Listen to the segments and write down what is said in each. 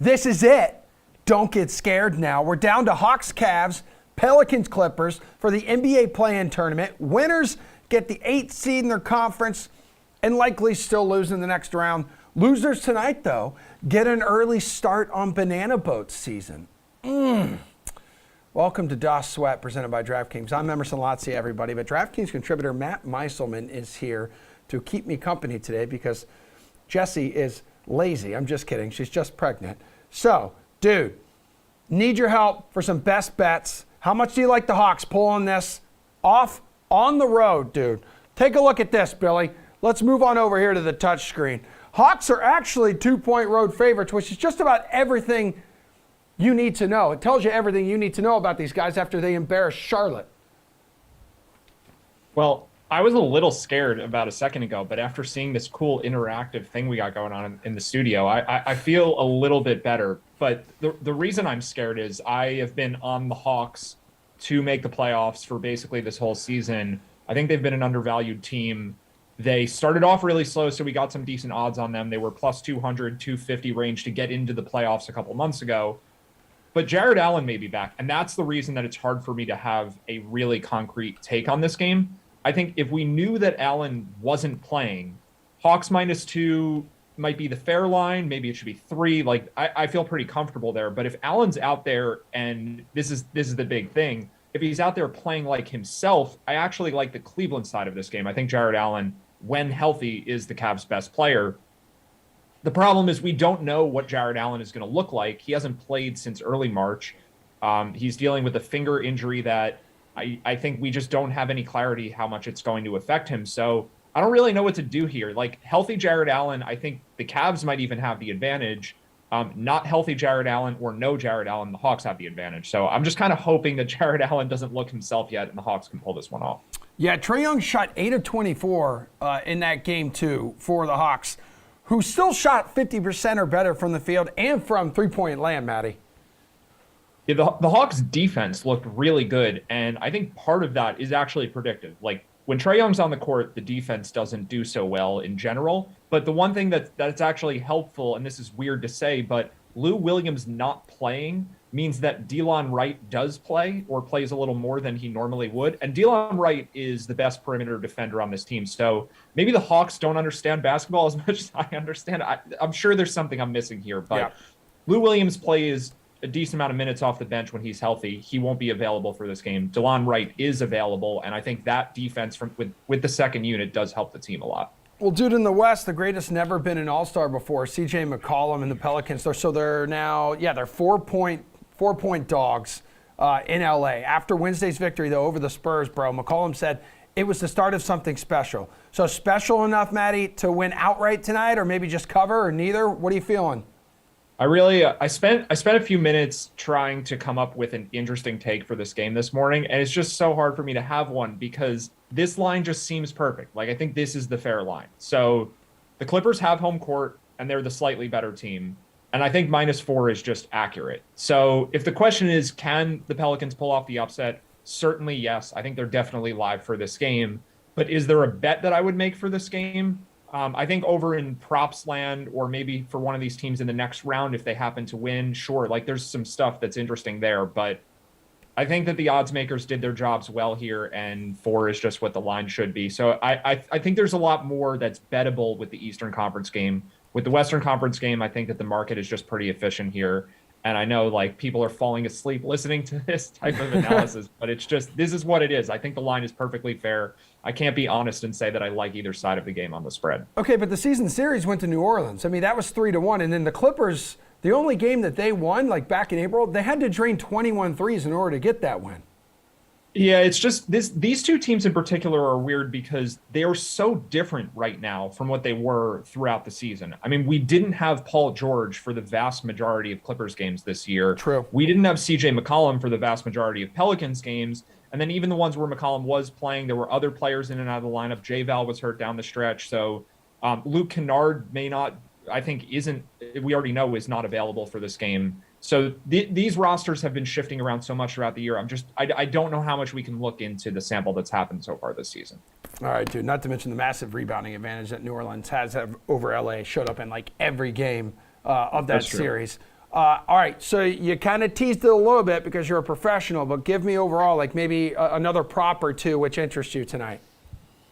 This is it. Don't get scared now. We're down to Hawks, Cavs, Pelicans, Clippers for the NBA play-in tournament. Winners get the 8th seed in their conference and likely still lose in the next round. Losers tonight, though, get an early start on Banana Boat season. Welcome to DOS Sweat, presented by DraftKings. I'm Emerson Lotzia, everybody, but DraftKings contributor Matt Meiselman is here to keep me company today because Jessie is lazy. I'm just kidding. She's just pregnant. So, dude, need your help for some best bets. How much do you like the Hawks pulling this off on the road, dude? Take a look at this, Billy. Let's move on over here to the touch screen. Hawks are actually 2-point road favorites, which is just about everything you need to know. It tells you everything you need to know about these guys after they embarrass Charlotte. Well, I was a little scared about a second ago, but after seeing this cool interactive thing we got going on in the studio, I feel a little bit better. But the reason I'm scared is I have been on the Hawks to make the playoffs for basically this whole season. I think they've been an undervalued team. They started off really slow, so we got some decent odds on them. They were plus 200, 250 range to get into the playoffs a couple months ago. But Jared Allen may be back, and that's the reason that it's hard for me to have a really concrete take on this game. I think if we knew that Allen wasn't playing, Hawks -2 might be the fair line. Maybe it should be 3. Like I feel pretty comfortable there. But if Allen's out there, and this is the big thing, if he's out there playing like himself, I actually like the Cleveland side of this game. I think Jared Allen, when healthy, is the Cavs' best player. The problem is we don't know what Jared Allen is going to look like. He hasn't played since early March. He's dealing with a finger injury that I think we just don't have any clarity how much it's going to affect him. So I don't really know what to do here. Like healthy Jared Allen, I think the Cavs might even have the advantage. Not healthy Jared Allen or no Jared Allen, the Hawks have the advantage. So I'm just kind of hoping that Jared Allen doesn't look himself yet and the Hawks can pull this one off. Yeah, Trae Young shot 8 of 24 in that game, too, for the Hawks, who still shot 50% or better from the field and from three-point land, Matty. Yeah, the Hawks' defense looked really good, and I think part of that is actually predictive. Like, when Trae Young's on the court, the defense doesn't do so well in general. But the one thing that's actually helpful, and this is weird to say, but Lou Williams not playing means that Dillon Wright does play or plays a little more than he normally would. And Dillon Wright is the best perimeter defender on this team. So maybe the Hawks don't understand basketball as much as I understand. I'm sure there's something I'm missing here. But yeah. Lou Williams plays a decent amount of minutes off the bench when he's healthy. He won't be available for this game. Dillon Wright is available, and I think that defense with the second unit does help the team a lot. Well, dude, in the West, the greatest never been an all-star before, C.J. McCollum and the Pelicans. They're now, they're 4-point dogs in L.A. After Wednesday's victory, though, over the Spurs, bro, McCollum said it was the start of something special. So special enough, Matty, to win outright tonight, or maybe just cover, or neither? What are you feeling? I spent a few minutes trying to come up with an interesting take for this game this morning, and it's just so hard for me to have one because this line just seems perfect. Like, I think this is the fair line. So the Clippers have home court, and they're the slightly better team, and I think -4 is just accurate. So if the question is, can the Pelicans pull off the upset? Certainly yes. I think they're definitely live for this game. But is there a bet that I would make for this game? I think over in props land, or maybe for one of these teams in the next round, if they happen to win, sure, like there's some stuff that's interesting there. But I think that the odds makers did their jobs well here, and 4 is just what the line should be. So I think there's a lot more that's bettable with the Eastern Conference game. With the Western Conference game, I think that the market is just pretty efficient here. And I know like people are falling asleep listening to this type of analysis, but it's just, this is what it is. I think the line is perfectly fair. I can't be honest and say that I like either side of the game on the spread. Okay, but the season series went to New Orleans. I mean, that was 3-1. And then the Clippers, the only game that they won, like back in April, they had to drain 21 threes in order to get that win. Yeah, it's just these two teams in particular are weird because they are so different right now from what they were throughout the season. I mean, we didn't have Paul George for the vast majority of Clippers games this year. True. We didn't have CJ McCollum for the vast majority of Pelicans games. And then even the ones where McCollum was playing, there were other players in and out of the lineup. J-Val was hurt down the stretch. So Luke Kennard may not, I think we already know is not available for this game. So these rosters have been shifting around so much throughout the year. I don't know how much we can look into the sample that's happened so far this season. All right, dude. Not to mention the massive rebounding advantage that New Orleans has over LA. Showed up in like every game of that series. All right, so you kind of teased it a little bit because you're a professional, but give me overall, like maybe another prop or two which interests you tonight.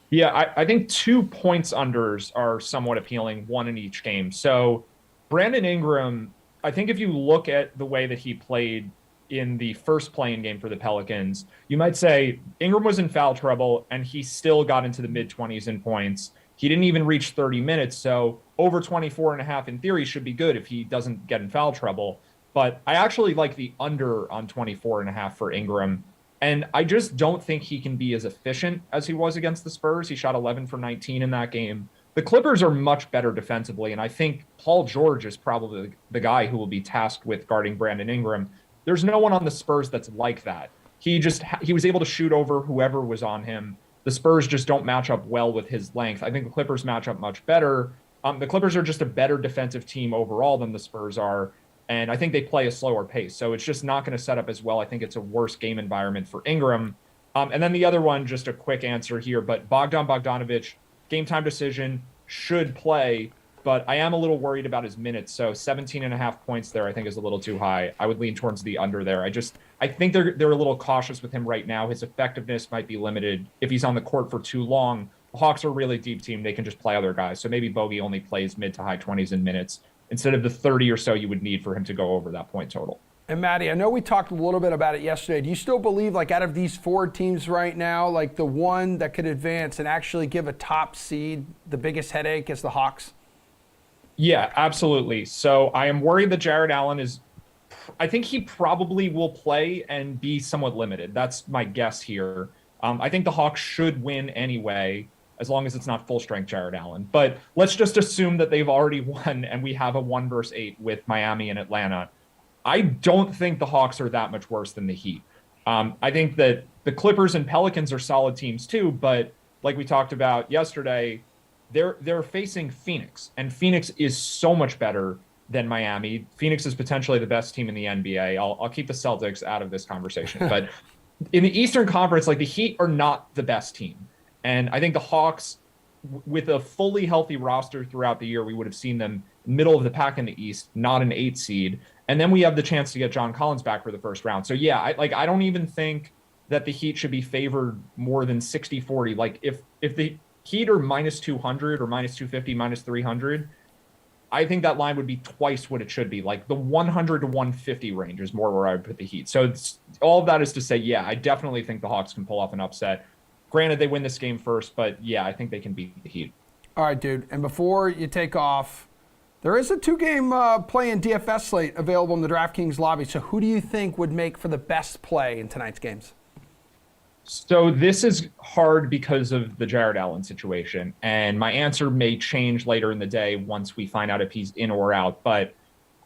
Yeah, I think 2 points unders are somewhat appealing, one in each game. So Brandon Ingram, I think if you look at the way that he played in the first playing game for the Pelicans, you might say Ingram was in foul trouble and he still got into the mid 20s in points. He didn't even reach 30 minutes. So over 24 and a half in theory should be good if he doesn't get in foul trouble. But I actually like the under on 24 and a half for Ingram. And I just don't think he can be as efficient as he was against the Spurs. He shot 11 for 19 in that game. The Clippers are much better defensively, and I think Paul George is probably the guy who will be tasked with guarding Brandon Ingram. There's no one on the Spurs that's like that. He was able to shoot over whoever was on him. The Spurs just don't match up well with his length. I think the Clippers match up much better. The Clippers are just a better defensive team overall than the Spurs are. And I think they play a slower pace. So it's just not going to set up as well. I think it's a worse game environment for Ingram. And then the other one, just a quick answer here, but Bogdanovic, game time decision, should play. But I am a little worried about his minutes. So 17 and a half points there, I think, is a little too high. I would lean towards the under there. I think they're a little cautious with him right now. His effectiveness might be limited if he's on the court for too long. The Hawks are a really deep team. They can just play other guys. So maybe Bogey only plays mid to high 20s in minutes, instead of the 30 or so you would need for him to go over that point total. And Matty, I know we talked a little bit about it yesterday. Do you still believe, like, out of these four teams right now, like the one that could advance and actually give a top seed the biggest headache is the Hawks? Yeah, absolutely. So I am worried that Jared Allen I think he probably will play and be somewhat limited. That's my guess here. I think the Hawks should win anyway, as long as it's not full strength Jared Allen. But let's just assume that they've already won and we have a 1-8 with Miami and Atlanta. I don't think the Hawks are that much worse than the Heat. I think that the Clippers and Pelicans are solid teams too, but like we talked about yesterday, they're facing Phoenix, and Phoenix is so much better than Miami. Phoenix is potentially the best team in the NBA. I'll keep the Celtics out of this conversation, but in the Eastern Conference, like, the Heat are not the best team. And I think the Hawks, with a fully healthy roster throughout the year, we would have seen them middle of the pack in the East, not an 8 seed. And then we have the chance to get John Collins back for the first round. So yeah, I don't even think that the Heat should be favored more than 60-40. Like, if the Heat are minus 200 or minus 250, minus 300, I think that line would be twice what it should be. Like, the 100 to 150 range is more where I would put the Heat. So all of that is to say, yeah, I definitely think the Hawks can pull off an upset. Granted, they win this game first, but yeah, I think they can beat the Heat. All right, dude. And before you take off, there is a 2-game play in DFS slate available in the DraftKings lobby. So who do you think would make for the best play in tonight's games? So this is hard because of the Jared Allen situation, and my answer may change later in the day once we find out if he's in or out. But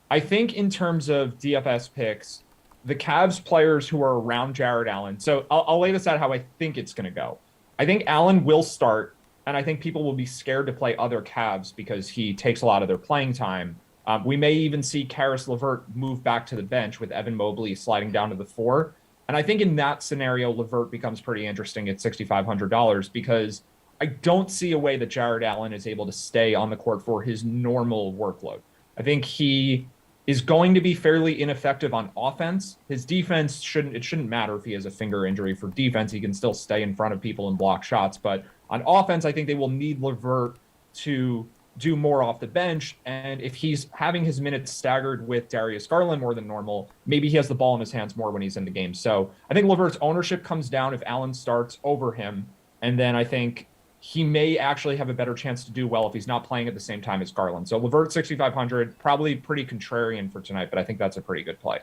I think in terms of DFS picks, the Cavs players who are around Jared Allen. So I'll lay this out how I think it's going to go. I think Allen will start, and I think people will be scared to play other Cavs because he takes a lot of their playing time. We may even see Karis LeVert move back to the bench with Evan Mobley sliding down to the 4. And I think in that scenario, LeVert becomes pretty interesting at $6,500 because I don't see a way that Jared Allen is able to stay on the court for his normal workload. I think he is going to be fairly ineffective on offense. His defense shouldn't matter if he has a finger injury. For defense, he can still stay in front of people and block shots. But on offense, I think they will need LeVert to do more off the bench. And if he's having his minutes staggered with Darius Garland more than normal, maybe he has the ball in his hands more when he's in the game. So I think LeVert's ownership comes down if Allen starts over him. And then I think he may actually have a better chance to do well if he's not playing at the same time as Garland. So LeVert 6,500, probably pretty contrarian for tonight, but I think that's a pretty good play.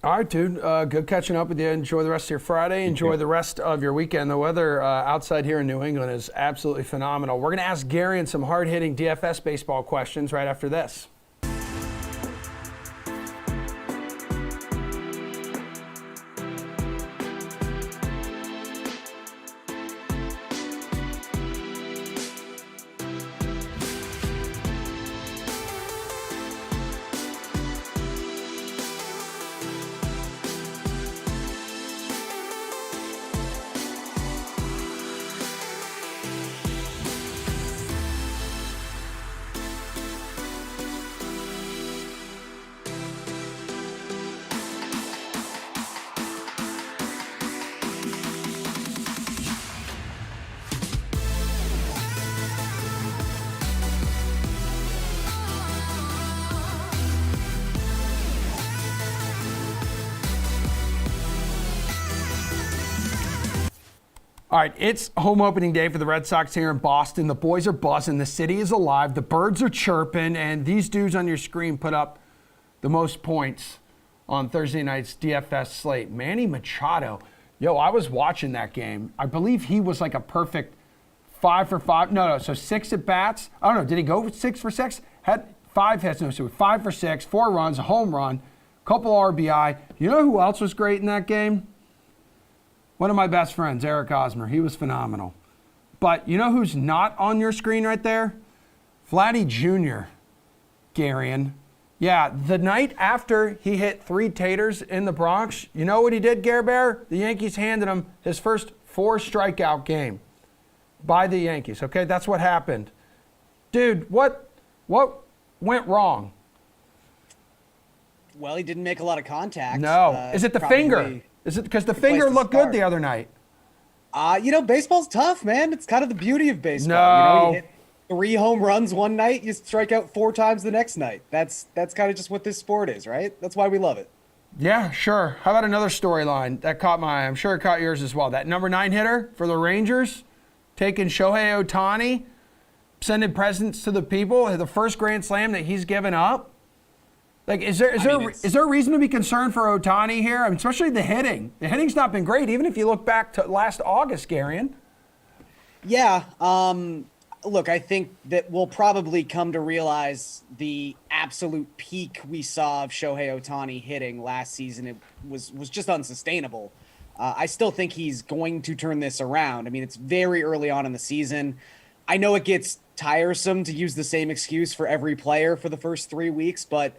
All right, dude. Good catching up with you. Enjoy the rest of your Friday. Enjoy the rest of your weekend. The weather outside here in New England is absolutely phenomenal. We're going to ask Garion some hard-hitting DFS baseball questions right after this. All right, it's home opening day for the Red Sox here in Boston. The boys are buzzing. The city is alive. The birds are chirping. And these dudes on your screen put up the most points on Thursday night's DFS slate. Manny Machado. Yo, I was watching that game. I believe he was like a perfect 5 for 5. No, so 6 at bats. I don't know. Did he go 6 for 6? Had 5 hits. No, so 5 for 6, 4 runs, a home run, couple RBI. You know who else was great in that game? One of my best friends, Eric Osmer. He was phenomenal. But you know who's not on your screen right there? Vladdy Jr., Garion. Yeah, the night after he hit 3 taters in the Bronx, you know what he did, Gare Bear? The Yankees handed him his first 4 strikeout game by the Yankees. Okay, that's what happened. Dude, what went wrong? Well, he didn't make a lot of contact. No. Is it the finger? Is it because the finger looked good the other night? Baseball's tough, man. It's kind of the beauty of baseball. No. You hit 3 home runs one night, you strike out 4 times the next night. That's kind of just what this sport is, right? That's why we love it. Yeah, sure. How about another storyline that caught my eye? I'm sure it caught yours as well. That number 9 hitter for the Rangers, taking Shohei Ohtani, sending presents to the people, the first Grand Slam that he's given up. Like, is there a reason to be concerned for Ohtani here? I mean, especially the hitting. The hitting's not been great, even if you look back to last August, Garion. Yeah. Look, I think that we'll probably come to realize the absolute peak we saw of Shohei Ohtani hitting last season. It was just unsustainable. I still think he's going to turn this around. I mean, it's very early on in the season. I know it gets tiresome to use the same excuse for every player for the first 3 weeks, but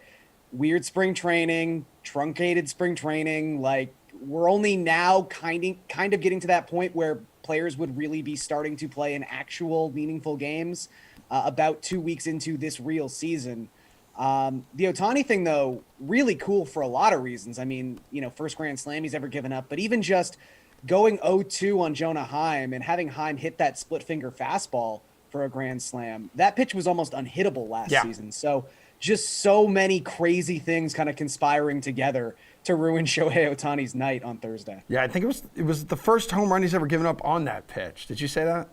weird spring training, truncated spring training, like we're only now kind of getting to that point where players would really be starting to play in actual meaningful games about 2 weeks into this real season. The Ohtani thing, though, really cool for a lot of reasons. I mean, first Grand Slam he's ever given up, but even just going 0-2 on Jonah Heim and having Heim hit that split finger fastball for a Grand Slam, that pitch was almost unhittable last season. So just so many crazy things kind of conspiring together to ruin Shohei Ohtani's night on Thursday. Yeah, I think it was the first home run he's ever given up on that pitch. Did you say that?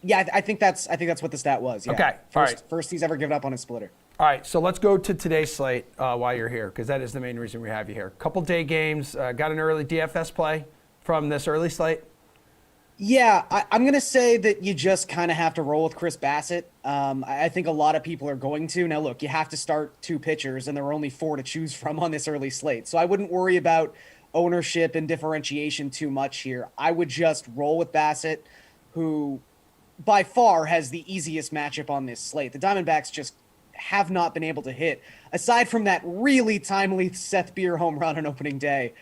Yeah, I think that's what the stat was. Yeah. Okay. First he's ever given up on a splitter. All right, so let's go to today's slate while you're here, because that is the main reason we have you here. Couple day games. Got an early DFS play from this early slate? Yeah, I'm going to say that you just kind of have to roll with Chris Bassett. I think a lot of people are going to. Now, look, you have to start 2 pitchers, and there are only 4 to choose from on this early slate. So I wouldn't worry about ownership and differentiation too much here. I would just roll with Bassett, who by far has the easiest matchup on this slate. The Diamondbacks just have not been able to hit. Aside from that really timely Seth Beer home run on opening day,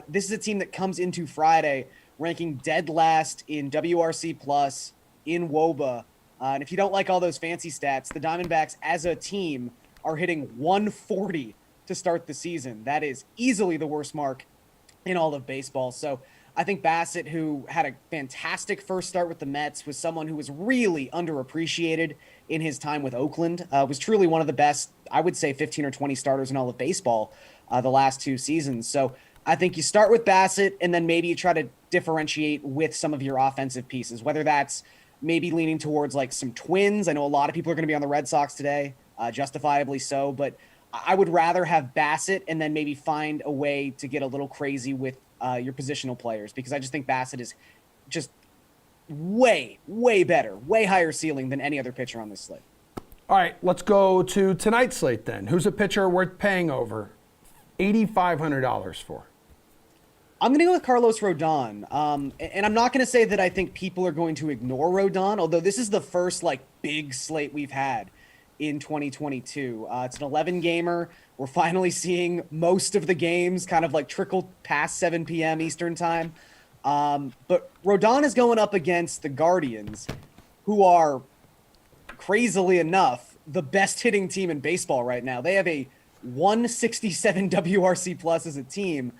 this is a team that comes into Friday ranking dead last in WRC plus, in WOBA. And if you don't like all those fancy stats, the Diamondbacks as a team are hitting 140 to start the season. That is easily the worst mark in all of baseball. So I think Bassett, who had a fantastic first start with the Mets, was someone who was really underappreciated in his time with Oakland, was truly one of the best, I would say, 15 or 20 starters in all of baseball the last 2 seasons. So I think you start with Bassett, and then maybe you try to differentiate with some of your offensive pieces, whether that's maybe leaning towards like some Twins. I know a lot of people are going to be on the Red Sox today, justifiably so, but I would rather have Bassett and then maybe find a way to get a little crazy with your positional players, because I just think Bassett is just way, way better, way higher ceiling than any other pitcher on this slate. All right, let's go to tonight's slate then. Who's a pitcher worth paying over $8,500 for? I'm going to go with Carlos Rodon. And I'm not going to say that I think people are going to ignore Rodon, although this is the first big slate we've had in 2022. It's an 11-gamer. We're finally seeing most of the games kind of trickle past 7 p.m. Eastern time. But Rodon is going up against the Guardians, who are, crazily enough, the best hitting team in baseball right now. They have a 167 WRC plus as a team.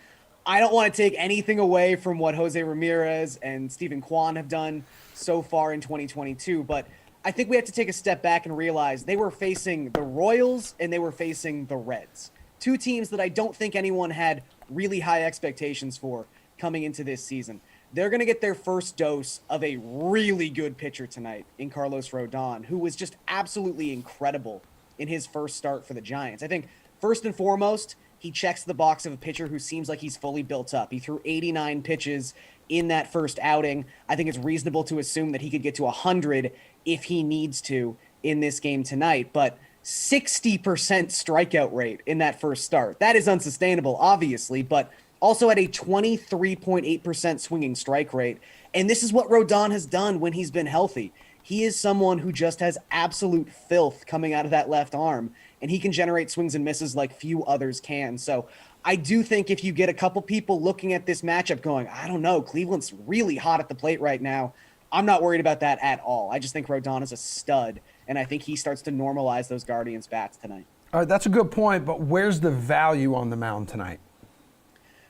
I don't want to take anything away from what Jose Ramirez and Steven Kwan have done so far in 2022, but I think we have to take a step back and realize they were facing the Royals and they were facing the Reds. 2 teams that I don't think anyone had really high expectations for coming into this season. they're going to get their first dose of a really good pitcher tonight in Carlos Rodon, who was just absolutely incredible in his first start for the Giants. I think first and foremost, he checks the box of a pitcher who seems like he's fully built up. He threw 89 pitches in that first outing. I think it's reasonable to assume that he could get to 100 if he needs to in this game tonight. But 60% strikeout rate in that first start. That is unsustainable, obviously, but also at a 23.8% swinging strike rate. And this is what Rodon has done when he's been healthy. He is someone who just has absolute filth coming out of that left arm, and he can generate swings and misses like few others can. So I do think if you get a couple people looking at this matchup going, I don't know, Cleveland's really hot at the plate right now, I'm not worried about that at all. I just think Rodon is a stud, and I think he starts to normalize those Guardians bats tonight. All right, that's a good point, but where's the value on the mound tonight?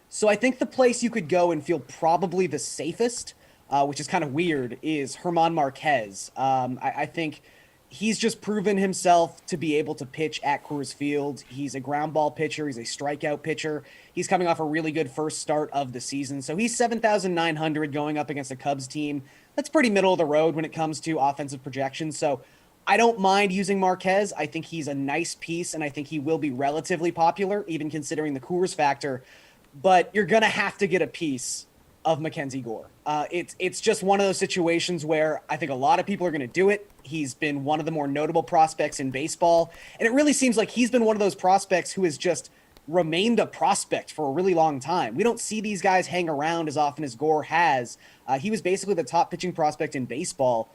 So I think the place you could go and feel probably the safest, which is kind of weird, is German Marquez. I think he's just proven himself to be able to pitch at Coors Field. He's a ground ball pitcher. He's a strikeout pitcher. He's coming off a really good first start of the season. So he's 7,900 going up against a Cubs team that's pretty middle of the road when it comes to offensive projections. So I don't mind using Marquez. I think he's a nice piece, and I think he will be relatively popular, even considering the Coors factor. But you're going to have to get a piece of Mackenzie Gore. It's just one of those situations where I think a lot of people are going to do it. He's been one of the more notable prospects in baseball. And it really seems like he's been one of those prospects who has just remained a prospect for a really long time. We don't see these guys hang around as often as Gore has. He was basically the top pitching prospect in baseball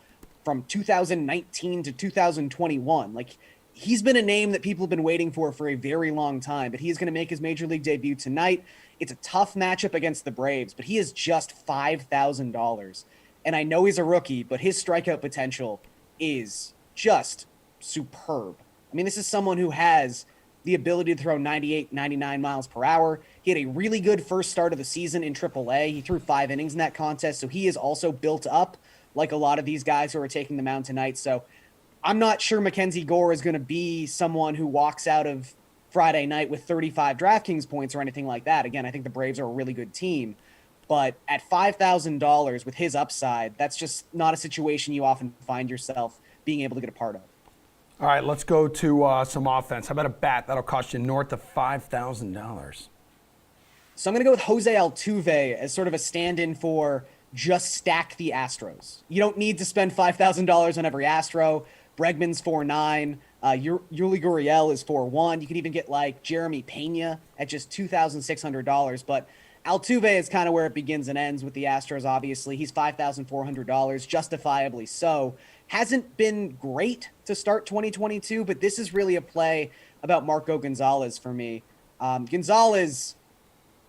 from 2019 to 2021. Like, he's been a name that people have been waiting for a very long time, but he is going to make his major league debut tonight. It's a tough matchup against the Braves, but he is just $5,000. And I know he's a rookie, but his strikeout potential is just superb. I mean, this is someone who has the ability to throw 98, 99 miles per hour. He had a really good first start of the season in AAA. He threw 5 innings in that contest, so he is also built up like a lot of these guys who are taking the mound tonight. So I'm not sure Mackenzie Gore is going to be someone who walks out of Friday night with 35 DraftKings points or anything like that. Again, I think the Braves are a really good team, but at $5,000 with his upside, that's just not a situation you often find yourself being able to get a part of. All right, let's go to some offense. How about a bat that'll cost you north of $5,000? So I'm going to go with Jose Altuve as sort of a stand-in for just stack the Astros. You don't need to spend $5,000 on every Astro. Bregman's 4.9. Yuli Gurriel is 4.1. You can even get like Jeremy Pena at just $2,600. But Altuve is kind of where it begins and ends with the Astros, obviously. He's $5,400, justifiably so. Hasn't been great to start 2022, but this is really a play about Marco Gonzalez for me. Gonzalez,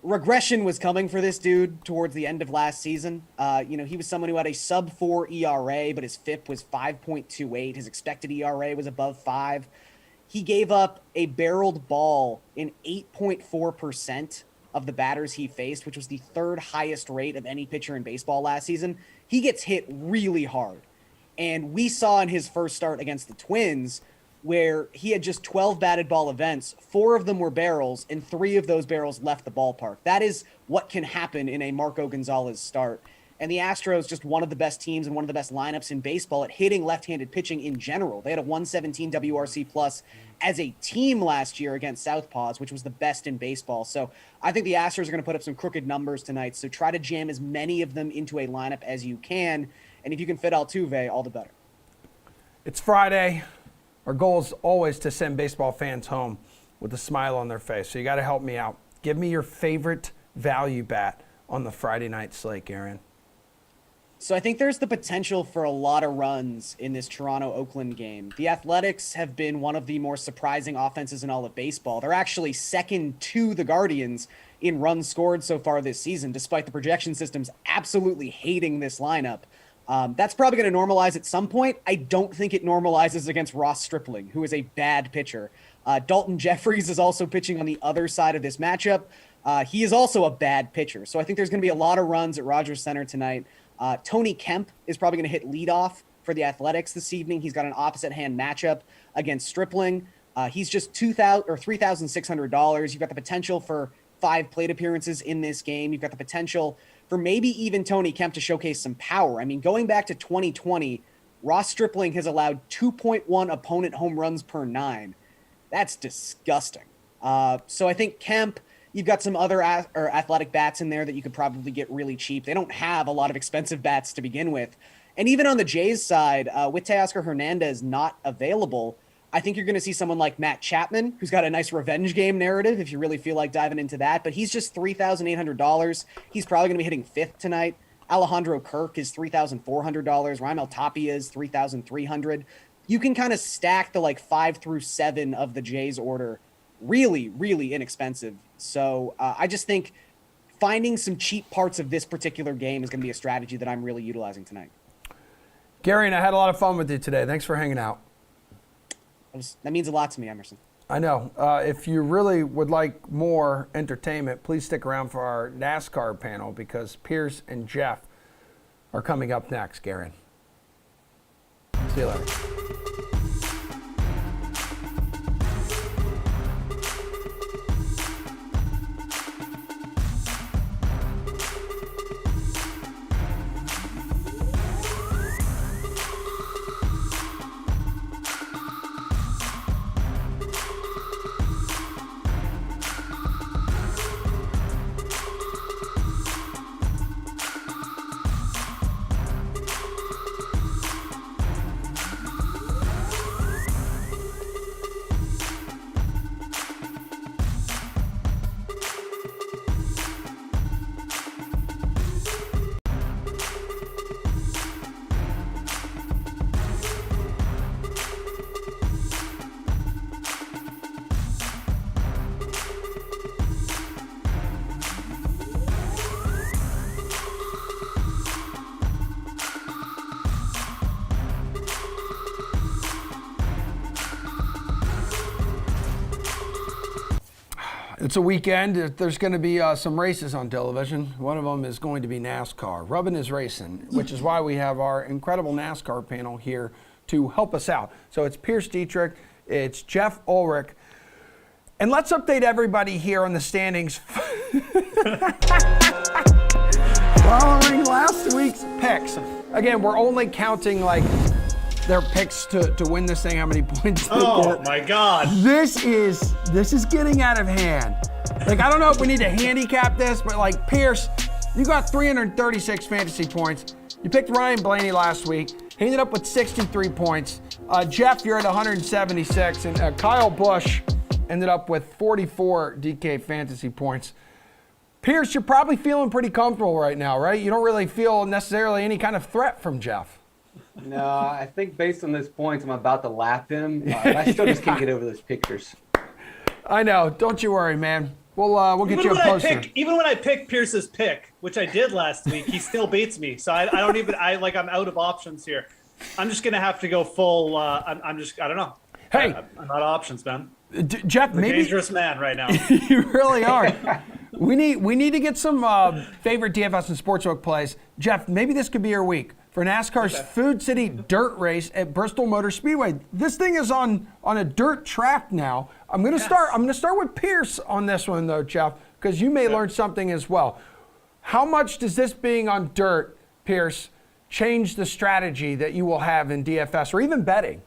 regression was coming for this dude towards the end of last season. He was someone who had a sub-4 ERA, but his FIP was 5.28. His expected ERA was above 5. He gave up a barreled ball in 8.4% of the batters he faced, which was the third highest rate of any pitcher in baseball last season. He gets hit really hard. And we saw in his first start against the Twins where he had just 12 batted ball events. 4 of them were barrels, and 3 of those barrels left the ballpark. That is what can happen in a Marco Gonzalez start. And the Astros, just one of the best teams and one of the best lineups in baseball at hitting left-handed pitching in general. They had a 117 WRC plus as a team last year against Southpaws, which was the best in baseball. So I think the Astros are going to put up some crooked numbers tonight. So try to jam as many of them into a lineup as you can. And if you can fit Altuve, all the better. It's Friday. Our goal is always to send baseball fans home with a smile on their face. So you got to help me out. Give me your favorite value bat on the Friday night slate, Garion. So I think there's the potential for a lot of runs in this Toronto-Oakland game. The Athletics have been one of the more surprising offenses in all of baseball. They're actually second to the Guardians in runs scored so far this season, despite the projection systems absolutely hating this lineup. That's probably going to normalize at some point. I don't think it normalizes against Ross Stripling, who is a bad pitcher. Dalton Jeffries is also pitching on the other side of this matchup. He is also a bad pitcher. So I think there's going to be a lot of runs at Rogers Center tonight. Tony Kemp is probably going to hit leadoff for the Athletics this evening. He's got an opposite hand matchup against Stripling. He's just $3,600. You've got the potential for 5 plate appearances in this game. You've got the potential for maybe even Tony Kemp to showcase some power. I mean, going back to 2020, Ross Stripling has allowed 2.1 opponent home runs per 9. That's disgusting. So I think Kemp, you've got some other athletic bats in there that you could probably get really cheap. They don't have a lot of expensive bats to begin with. And even on the Jays side, with Teoscar Hernandez not available, I think you're going to see someone like Matt Chapman, who's got a nice revenge game narrative if you really feel like diving into that. But he's just $3,800. He's probably going to be hitting fifth tonight. Alejandro Kirk is $3,400. Raimel Tapia is $3,300. You can kind of stack the 5 through 7 of the Jays order really, really inexpensive. So I just think finding some cheap parts of this particular game is going to be a strategy that I'm really utilizing tonight. Gary, and I had a lot of fun with you today. Thanks for hanging out. That means a lot to me, Emerson. I know. If you really would like more entertainment, please stick around for our NASCAR panel because Pierce and Jeff are coming up next, Gary. See you later. It's a weekend. There's going to be some races on television. One of them is going to be NASCAR. Rubbin is racing, which is why we have our incredible NASCAR panel here to help us out. So it's Pierce Dietrich, it's Jeff Ulrich, and let's update everybody here on the standings. Following last week's picks. Again, we're only counting their picks to win this thing, how many points they get. My God. This is getting out of hand. I don't know if we need to handicap this, but Pierce, you got 336 fantasy points. You picked Ryan Blaney last week. He ended up with 63 points. Jeff, you're at 176, and Kyle Busch ended up with 44 DK fantasy points. Pierce, you're probably feeling pretty comfortable right now, right? You don't really feel necessarily any kind of threat from Jeff. No, I think based on those points, I'm about to lap him. I still just can't get over those pictures. I know. Don't you worry, man. We'll get you a poster. Even when I pick Pierce's pick, which I did last week, he still beats me. So I'm out of options here. I'm just gonna have to go full. I don't know. Hey, I'm out of options, man. Jeff, I'm a dangerous man right now. You really are. We need to get some favorite DFS and sportsbook plays. Jeff, maybe this could be your week for NASCAR's Food City Dirt Race at Bristol Motor Speedway. This thing is on a dirt track now. I'm gonna start with Pierce on this one though, Jeff, because you may learn something as well. How much does this being on dirt, Pierce, change the strategy that you will have in DFS or even betting?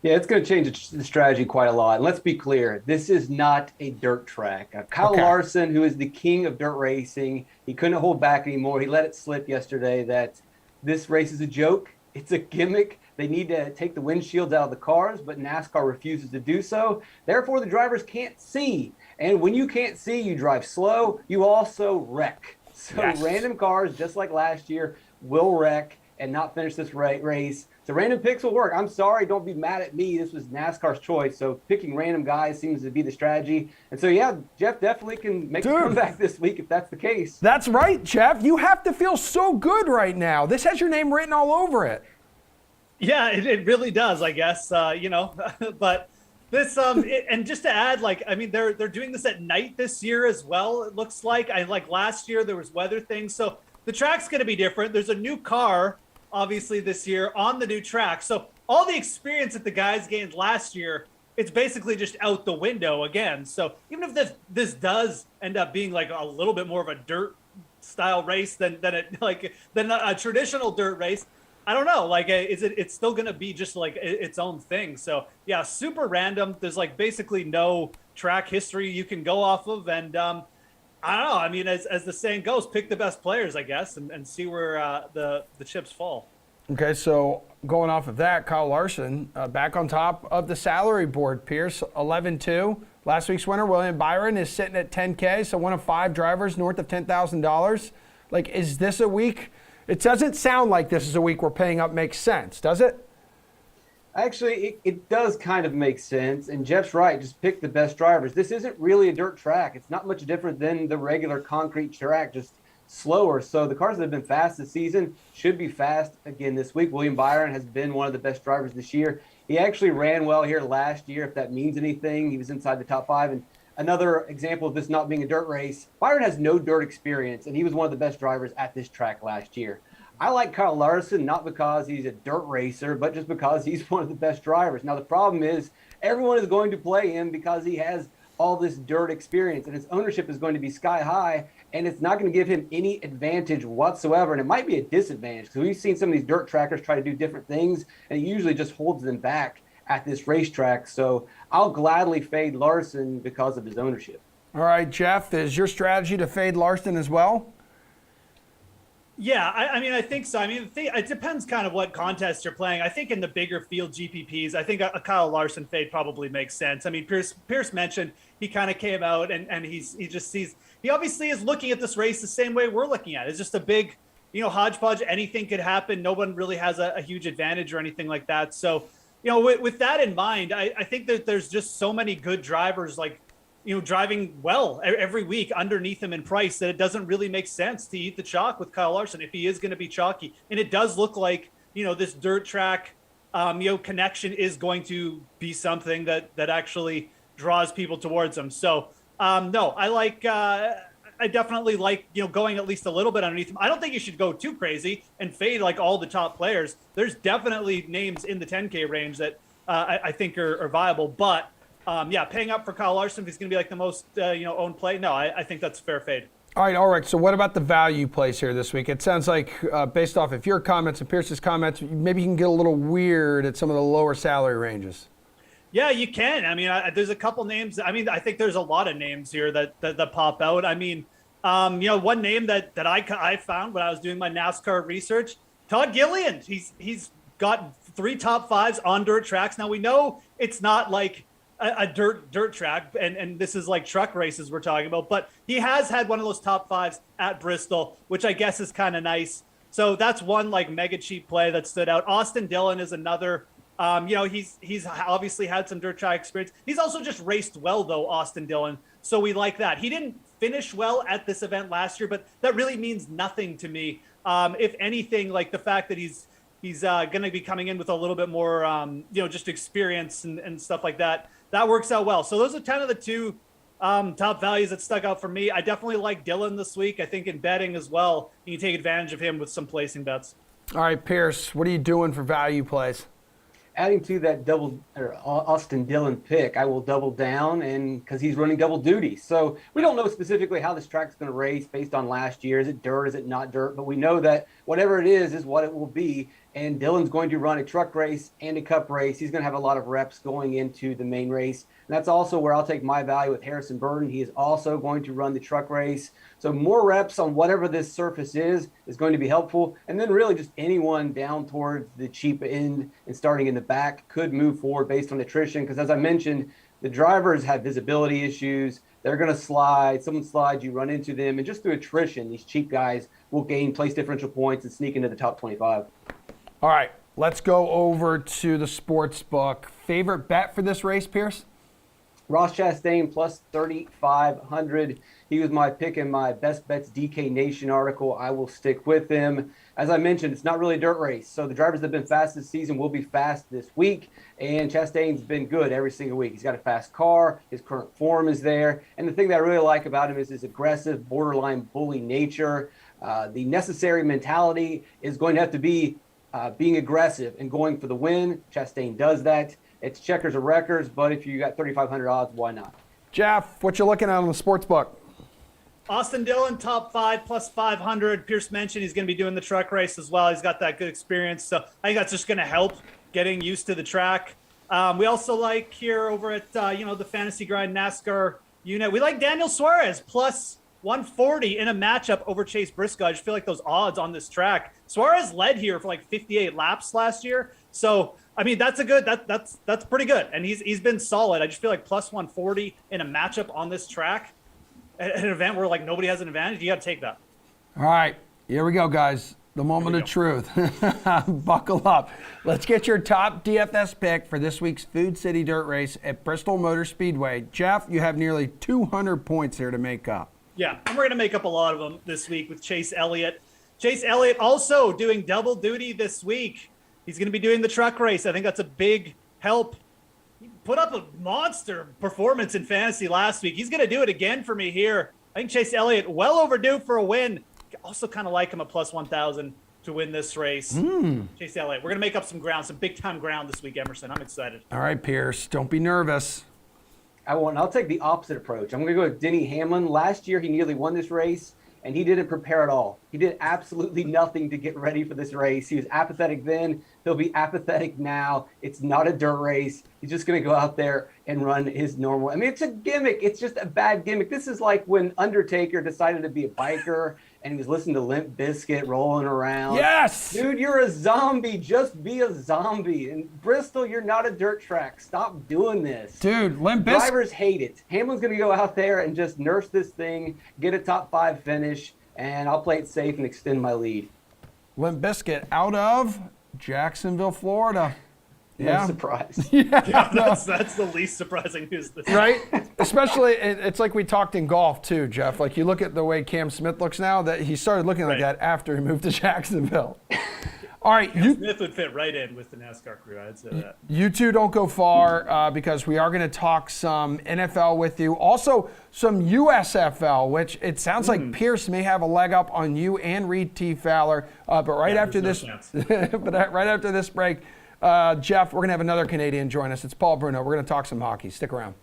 Yeah, it's going to change the strategy quite a lot. And let's be clear, this is not a dirt track. Kyle Larson, who is the king of dirt racing, he couldn't hold back anymore. He let it slip yesterday that this race is a joke. It's a gimmick. They need to take the windshields out of the cars, but NASCAR refuses to do so. Therefore, the drivers can't see. And when you can't see, you drive slow. You also wreck. So random cars, just like last year, will wreck and not finish this race. So random picks will work. I'm sorry, don't be mad at me. This was NASCAR's choice. So picking random guys seems to be the strategy. And so, yeah, Jeff definitely can make a comeback this week if that's the case. That's right, Jeff. You have to feel so good right now. This has your name written all over it. Yeah, it really does, I guess. But this and just to add, they're doing this at night this year as well. It looks like last year there was weather things, so the track's going to be different. There's a new car, obviously, this year on the new track. So all the experience that the guys gained last year, it's basically just out the window again. So even if this does end up being a little bit more of a dirt style race than a traditional dirt race. I don't know. Like, it's still going to be just like its own thing. So yeah, super random. There's like basically no track history you can go off of. And I don't know. I mean, as the saying goes, pick the best players, I guess, and see where the chips fall. Okay, so going off of that, Kyle Larson back on top of the salary board. Pierce 11-2. Last week's winner, William Byron, is sitting at 10K, so one of 5 drivers north of $10,000. Like, is this a week? It doesn't sound like this is a week where paying up makes sense, does it? Actually, it does kind of make sense, and Jeff's right. Just pick the best drivers. This isn't really a dirt track. It's not much different than the regular concrete track, just slower. So the cars that have been fast this season should be fast again this week. William Byron has been one of the best drivers this year. He actually ran well here last year, if that means anything. He was inside the top 5. And another example of this not being a dirt race, Byron has no dirt experience, and he was one of the best drivers at this track last year. I like Kyle Larson, not because he's a dirt racer, but just because he's one of the best drivers. Now, the problem is everyone is going to play him because he has all this dirt experience, and his ownership is going to be sky high, and it's not going to give him any advantage whatsoever. And it might be a disadvantage because we've seen some of these dirt trackers try to do different things, and it usually just holds them back at this racetrack. So I'll gladly fade Larson because of his ownership. All right, Jeff, is your strategy to fade Larson as well? Yeah, I mean, I think so. I mean, it depends kind of what contest you're playing. I think in the bigger field GPPs, I think a Kyle Larson fade probably makes sense. I mean, Pierce mentioned he kind of came out and he obviously is looking at this race the same way we're looking at it. It's just a big, hodgepodge. Anything could happen. No one really has a huge advantage or anything like that. So, with that in mind, I think that there's just so many good drivers driving well every week underneath him in price that it doesn't really make sense to eat the chalk with Kyle Larson if he is going to be chalky. And it does look like, this dirt track, connection is going to be something that actually draws people towards him. So, no, I definitely like, going at least a little bit underneath him. I don't think you should go too crazy and fade like all the top players. There's definitely names in the 10K range that I think are viable, but paying up for Kyle Larson if he's going to be like the most, owned play. No, I think that's a fair fade. All right. So what about the value plays here this week? It sounds like based off of your comments and Pierce's comments, maybe you can get a little weird at some of the lower salary ranges. Yeah, you can. I mean, there's a couple names. I mean, I think there's a lot of names here that pop out. I mean, one name that I found when I was doing my NASCAR research, Todd Gillian. He's got 3 top 5s on dirt tracks. Now we know it's not like a dirt track, and this is like truck races we're talking about, but he has had one of those top 5s at Bristol, which I guess is kind of nice. So that's one like mega cheap play that stood out. Austin Dillon is another. He's obviously had some dirt track experience. He's also just raced well though, Austin Dillon. So we like that. He didn't finish well at this event last year, but that really means nothing to me. If anything, like the fact that he's going to be coming in with a little bit more, just experience and stuff like that. That works out well. So those are kind of the 2 top values that stuck out for me. I definitely like Dillon this week. I think in betting as well, you can take advantage of him with some placing bets. All right, Pierce, what are you doing for value plays? Adding to that Austin Dillon pick, I will double down, and because he's running double duty. So we don't know specifically how this track's going to race based on last year. Is it dirt? Is it not dirt? But we know that whatever it is what it will be. And Dillon's going to run a truck race and a cup race. He's going to have a lot of reps going into the main race. And that's also where I'll take my value with Harrison Burton. He is also going to run the truck race. So more reps on whatever this surface is going to be helpful. And then really just anyone down towards the cheap end and starting in the back could move forward based on attrition. Because as I mentioned, the drivers have visibility issues. They're going to slide. Someone slides, you run into them. And just through attrition, these cheap guys will gain place differential points and sneak into the top 25. All right, let's go over to the sports book. Favorite bet for this race, Pierce? Ross Chastain plus 3,500. He was my pick in my Best Bets DK Nation article. I will stick with him. As I mentioned, it's not really a dirt race. So the drivers that have been fast this season will be fast this week. And Chastain's been good every single week. He's got a fast car. His current form is there. And the thing that I really like about him is his aggressive, borderline bully nature. The necessary mentality is going to have to be being aggressive and going for the win. Chastain does that. It's checkers or wreckers, but if you got 3,500 odds, why not? Jeff, what you looking at on the sports book? Austin Dillon, top 5, plus 500. Pierce mentioned he's going to be doing the truck race as well. He's got that good experience. So I think that's just going to help getting used to the track. We also like here over at, the Fantasy Grind NASCAR unit, we like Daniel Suarez, plus 140 in a matchup over Chase Briscoe. I just feel like those odds on this track. Suarez led here for like 58 laps last year. So, I mean, that's pretty good. And he's been solid. I just feel like plus 140 in a matchup on this track at an event where like nobody has an advantage. You got to take that. All right, here we go, guys. The moment of truth. Buckle up. Let's get your top DFS pick for this week's Food City Dirt Race at Bristol Motor Speedway. Jeff, you have nearly 200 points here to make up. Yeah, and we're going to make up a lot of them this week with Chase Elliott. Chase Elliott also doing double duty this week. He's going to be doing the truck race. I think that's a big help. He put up a monster performance in fantasy last week. He's going to do it again for me here. I think Chase Elliott, well overdue for a win. Also kind of like him at plus 1,000 to win this race. Chase Elliott. We're going to make up some ground, some big-time ground this week, Emerson. I'm excited. All right, Pierce, don't be nervous. I'll take the opposite approach. I'm going to go with Denny Hamlin. Last year, he nearly won this race, and he didn't prepare at all. He did absolutely nothing to get ready for this race. He was apathetic then. He'll be apathetic now. It's not a dirt race. He's just going to go out there and run his normal. I mean, it's a gimmick. It's just a bad gimmick. This is like when Undertaker decided to be a biker and he was listening to Limp Bizkit rolling around. Yes! Dude, you're a zombie. Just be a zombie. In Bristol, you're not a dirt track. Stop doing this. Dude, Limp Bizkit. Drivers hate it. Hamlin's going to go out there and just nurse this thing, get a top 5 finish, and I'll play it safe and extend my lead. Limp Bizkit out of Jacksonville, Florida. No surprise. Yeah, that's the least surprising news this Right? Especially, it's like we talked in golf too, Jeff. Like you look at the way Cam Smith looks now, that he started looking like that after he moved to Jacksonville. All right. Smith would fit right in with the NASCAR crew, I'd say that. You two don't go far because we are going to talk some NFL with you. Also, some USFL, which it sounds like Pierce may have a leg up on you and Reed T. Fowler. But right after this, right after this break, Jeff, we're going to have another Canadian join us. It's Paul Bruno. We're going to talk some hockey. Stick around.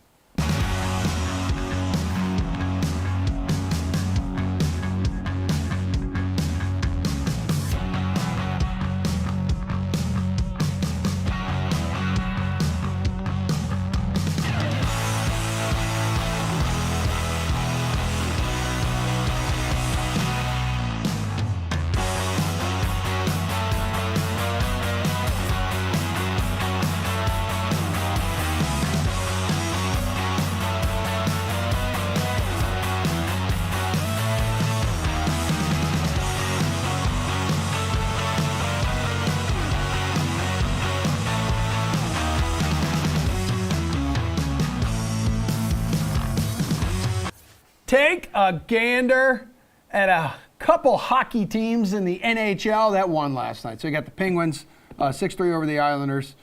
Take a gander at a couple hockey teams in the NHL that won last night. So you got the Penguins 6-3 over the Islanders,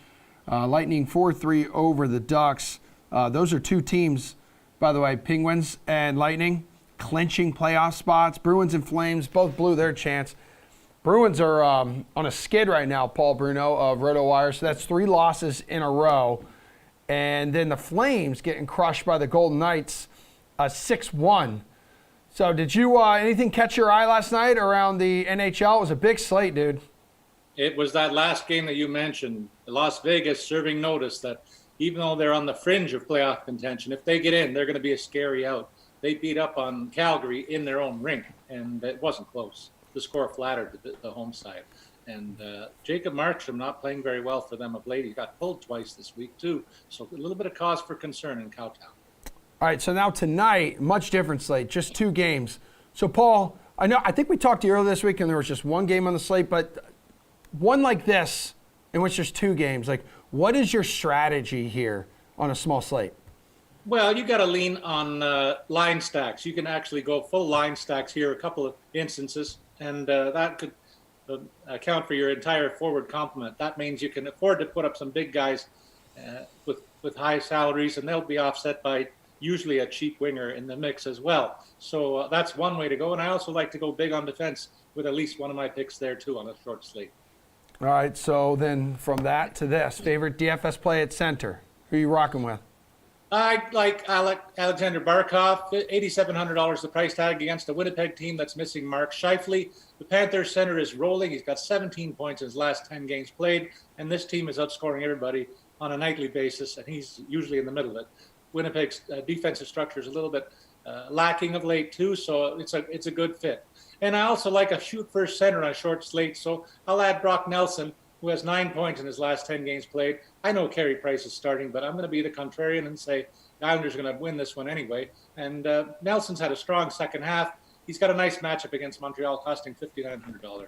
Lightning 4-3 over the Ducks. Those are two teams, by the way, Penguins and Lightning, clinching playoff spots. Bruins and Flames both blew their chance. Bruins are on a skid right now, Paul Bruno of RotoWire, so that's 3 losses in a row. And then the Flames getting crushed by the Golden Knights 6-1. So did you anything catch your eye last night around the NHL? It was a big slate, dude. It was that last game that you mentioned, Las Vegas serving notice that even though they're on the fringe of playoff contention, if they get in, they're going to be a scary out. They beat up on Calgary in their own rink, and it wasn't close. The score flattered the home side. And Jacob Markstrom not playing very well for them of late. He got pulled twice this week, too. So a little bit of cause for concern in Cowtown. All right, so now tonight, much different slate, just 2 games. So, Paul, I think we talked to you earlier this week and there was just 1 game on the slate, but one like this in which there's 2 games, like what is your strategy here on a small slate? Well, you got to lean on line stacks. You can actually go full line stacks here, a couple of instances, and that could account for your entire forward complement. That means you can afford to put up some big guys with high salaries, and they'll be offset by usually a cheap winger in the mix as well. So that's one way to go. And I also like to go big on defense with at least one of my picks there too on a short slate. All right, so then from that to this, favorite DFS play at center. Who are you rocking with? I like Alexander Barkhoff, $8,700 the price tag against a Winnipeg team that's missing Mark Scheifele. The Panthers center is rolling. He's got 17 points in his last 10 games played, and this team is outscoring everybody on a nightly basis, and he's usually in the middle of it. Winnipeg's defensive structure is a little bit lacking of late too, so it's a good fit. And I also like a shoot first center on a short slate, so I'll add Brock Nelson, who has 9 points in his last 10 games played. I know Carey Price is starting, but I'm going to be the contrarian and say the Islanders are going to win this one anyway. And Nelson's had a strong second half. He's got a nice matchup against Montreal, costing $5,900. All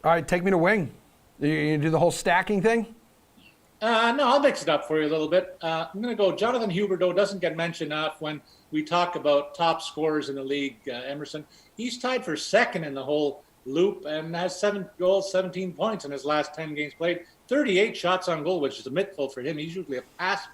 right, take me to wing. You do the whole stacking thing? No, I'll mix it up for you a little bit. I'm going to go Jonathan Huberdeau. Doesn't get mentioned enough when we talk about top scorers in the league, Emerson. He's tied for second in the whole loop and has 7 goals, 17 points in his last 10 games played. 38 shots on goal, which is a mittful for him. He's usually a pass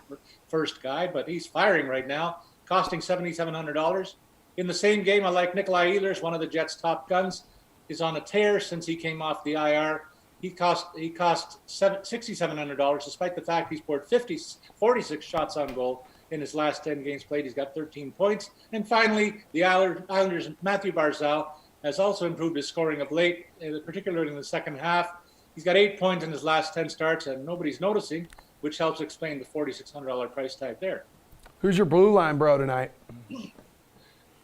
first guy, but he's firing right now, costing $7,700. In the same game, I like Nikolai Ehlers, one of the Jets' top guns, is on a tear since he came off the IR. He cost $6,700, despite the fact he's scored 46 shots on goal in his last 10 games played. He's got 13 points. And finally, the Islanders' Matthew Barzal has also improved his scoring of late, particularly in the second half. He's got 8 points in his last 10 starts, and nobody's noticing, which helps explain the $4,600 price tag there. Who's your blue line bro tonight?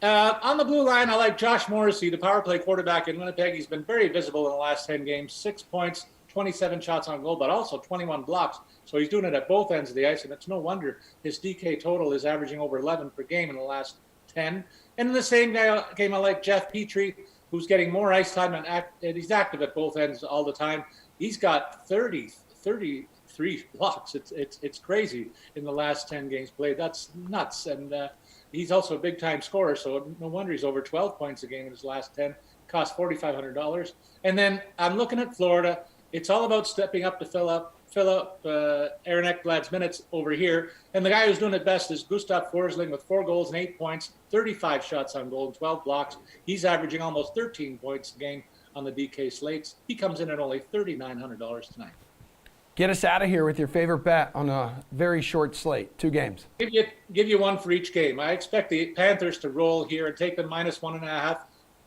On the blue line, I like Josh Morrissey, the power play quarterback in Winnipeg. He's been very visible in the last 10 games, 6 points, 27 shots on goal, but also 21 blocks. So he's doing it at both ends of the ice, and it's no wonder his DK total is averaging over 11 per game in the last 10. And in the same game, I like Jeff Petrie, who's getting more ice time, and he's active at both ends all the time. He's got 33 blocks. It's crazy in the last 10 games played. That's nuts. And he's also a big-time scorer, so no wonder he's over 12 points a game in his last 10. Cost $4,500. And then I'm looking at Florida. It's all about stepping up to fill up Aaron Ekblad's minutes over here. And the guy who's doing it best is Gustav Forsling with 4 goals and 8 points, 35 shots on goal and 12 blocks. He's averaging almost 13 points a game on the DK slates. He comes in at only $3,900 tonight. Get us out of here with your favorite bet on a very short slate. 2 games. Give you one for each game. I expect the Panthers to roll here and take the -1.5